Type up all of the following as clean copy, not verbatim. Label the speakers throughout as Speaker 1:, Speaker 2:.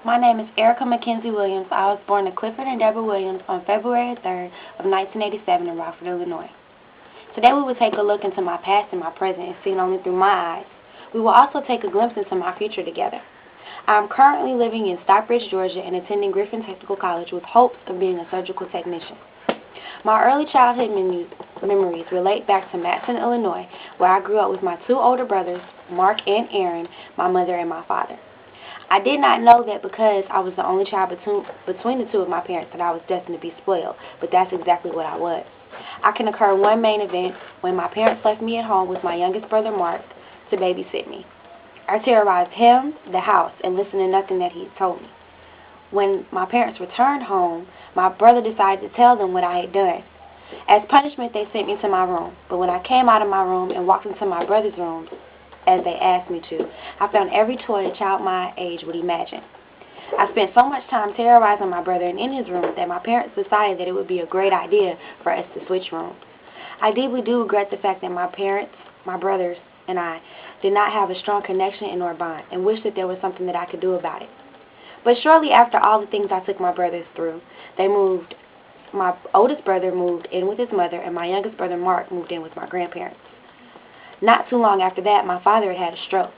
Speaker 1: My name is Erica Mackenzie Williams. I was born to Clifford and Deborah Williams on February 3rd of 1987 in Rockford, Illinois. Today we will take a look into my past and my present, seen only through my eyes. We will also take a glimpse into my future together. I am currently living in Stockbridge, Georgia, and attending Griffin Technical College with hopes of being a surgical technician. My early childhood memories relate back to Matteson, Illinois, where I grew up with my two older brothers, Mark and Aaron, my mother and my father. I did not know that because I was the only child between the two of my parents that I was destined to be spoiled, but that's exactly what I was. I can occur one main event when my parents left me at home with my youngest brother, Mark, to babysit me. I terrorized him, the house, and listened to nothing that he told me. When my parents returned home, my brother decided to tell them what I had done. As punishment, they sent me to my room, but when I came out of my room and walked into my brother's room, as they asked me to, I found every toy a child my age would imagine. I spent so much time terrorizing my brother and in his room that my parents decided that it would be a great idea for us to switch rooms. I deeply do regret the fact that my parents, my brothers, and I did not have a strong connection and or bond, and wish that there was something that I could do about it. But shortly after all the things I took my brothers through, they moved. My oldest brother moved in with his mother, and my youngest brother, Mark, moved in with my grandparents. Not too long after that, my father had a stroke.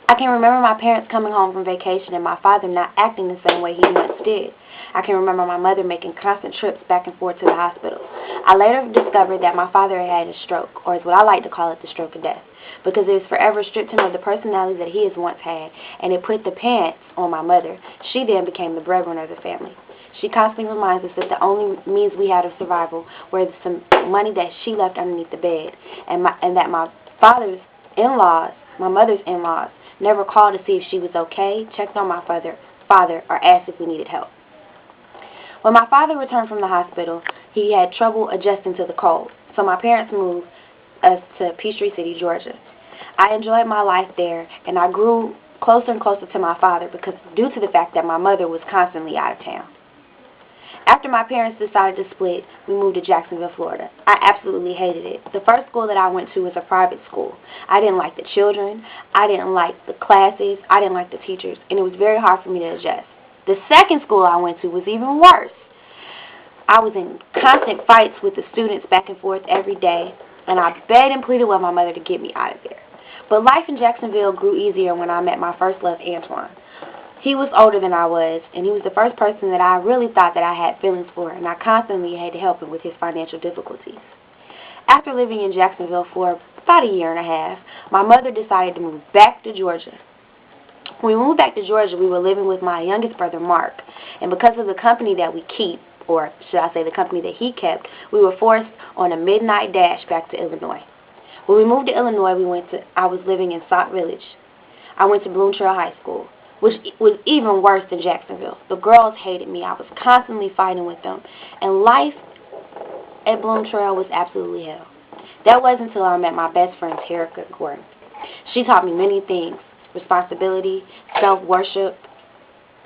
Speaker 1: I can remember my parents coming home from vacation and my father not acting the same way he once did. I can remember my mother making constant trips back and forth to the hospital. I later discovered that my father had a stroke, or as what I like to call it, the stroke of death, because it was forever stripped him of the personality that he has once had, and it put the pants on my mother. She then became the breadwinner of the family. She constantly reminds us that the only means we had of survival were some money that she left underneath the bed, and that my father's in-laws, my mother's in-laws, never called to see if she was okay, checked on my father, or asked if we needed help. When my father returned from the hospital, he had trouble adjusting to the cold, so my parents moved us to Peachtree City, Georgia. I enjoyed my life there, and I grew closer and closer to my father due to the fact that my mother was constantly out of town. After my parents decided to split, we moved to Jacksonville, Florida. I absolutely hated it. The first school that I went to was a private school. I didn't like the children, I didn't like the classes, I didn't like the teachers, and it was very hard for me to adjust. The second school I went to was even worse. I was in constant fights with the students back and forth every day, and I begged and pleaded with my mother to get me out of there. But life in Jacksonville grew easier when I met my first love, Antoine. He was older than I was, and he was the first person that I really thought that I had feelings for, and I constantly had to help him with his financial difficulties. After living in Jacksonville for about a year and a half, my mother decided to move back to Georgia. When we moved back to Georgia, we were living with my youngest brother, Mark, and because of the company that we keep, or should I say the company that he kept, we were forced on a midnight dash back to Illinois. When we moved to Illinois, I was living in Sauk Village. I went to Bloom Trail High School, which was even worse than Jacksonville. The girls hated me. I was constantly fighting with them. And life at Bloom Trail was absolutely hell. That wasn't until I met my best friend, Erica Gordon. She taught me many things: responsibility, self-worship,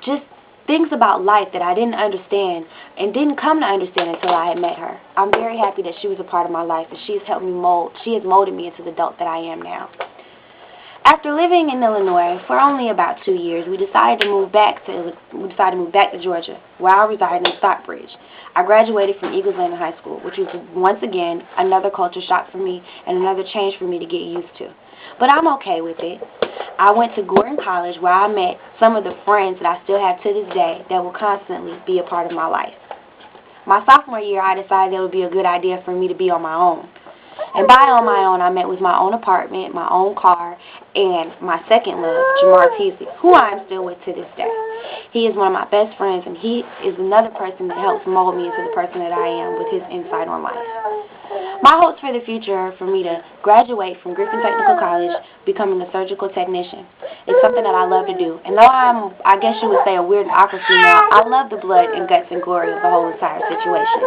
Speaker 1: just things about life that I didn't understand and didn't come to understand until I had met her. I'm very happy that she was a part of my life, and she has molded me into the adult that I am now. After living in Illinois for only about 2 years, we decided to move back to Georgia, where I reside in Stockbridge. I graduated from Eagles Landing High School, which was once again another culture shock for me and another change for me to get used to. But I'm okay with it. I went to Gordon College, where I met some of the friends that I still have to this day that will constantly be a part of my life. My sophomore year, I decided it would be a good idea for me to be on my own. And by on my own, I meant with my own apartment, my own car, and my second love, Jamar Teasley, who I am still with to this day. He is one of my best friends, and he is another person that helps mold me into the person that I am with his insight on life. My hopes for the future are for me to graduate from Griffin Technical College, becoming a surgical technician. It's something that I love to do. And though I guess you would say, a weird and awkward female, I love the blood and guts and glory of the whole entire situation.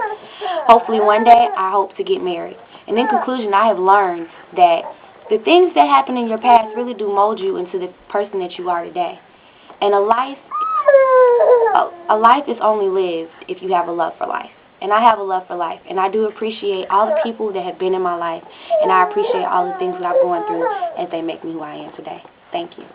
Speaker 1: Hopefully one day, I hope to get married. And in conclusion, I have learned that the things that happen in your past really do mold you into the person that you are today. And a life is only lived if you have a love for life. And I have a love for life. And I do appreciate all the people that have been in my life. And I appreciate all the things that I've gone through as they make me who I am today. Thank you.